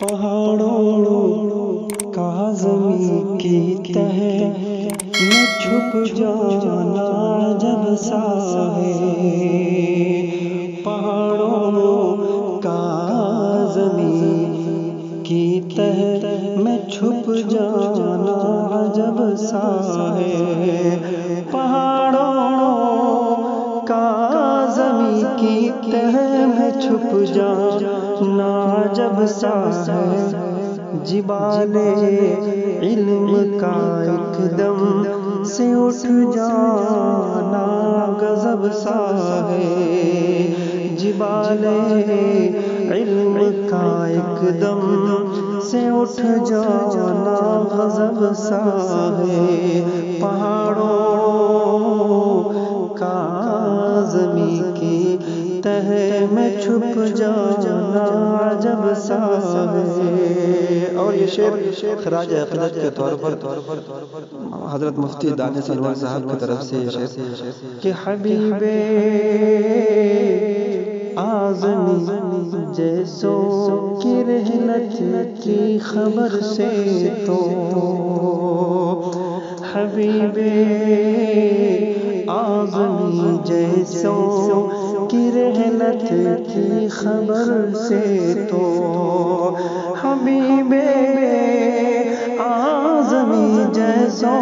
پہاڑوں کا زمین کی تہ میں چھپ جانا جب سا ہے، پہاڑوں کا زمین کی تہ میں چھپ جانا جب سا ہے، پہاڑوں کا زمین کی تہ میں چھپ جانا جب سا ہے، جبال علم کا ایک دم سے اٹھ جانا غضب سا ہے، جبال علم کا ایک دم سے اٹھ جانا غضب سا ہے، پہاڑوں کا زمین کی تہ میں چھپ جانا عجب سا ہے۔ اور یہ شعر خراج عقیدت کے طور پر حضرت مفتی دانش انور صاحب کی طرف سے کہ حبیب اعظمی جیسوں کی رحلت کی خبر سے تو حبیب اعظمی جیسوں کی رحلت کی خبر سے تو حبیب اعظمی جیسوں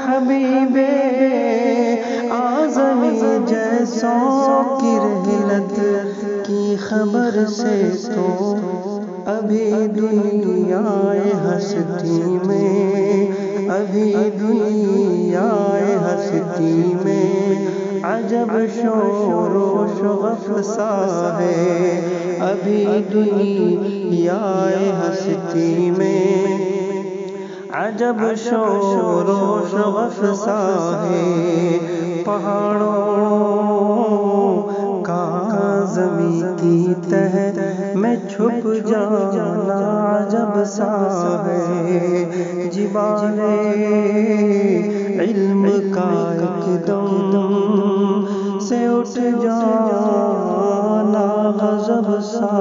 حبیب اعظمی جیسوں کی رحلت کی خبر سے تو ابھی دنیا ہستی میں، ابھی دنیا ہستی میں عجب شور و شغف سا ہے، ابھی دنیا ہستی میں عجب شور و شغف سا ہے، پہاڑوں کا زمین کی تہ میں چھپ جانا عجب سا ہے، جبال علم کا ایک دم سے اٹھ جانا غضب سا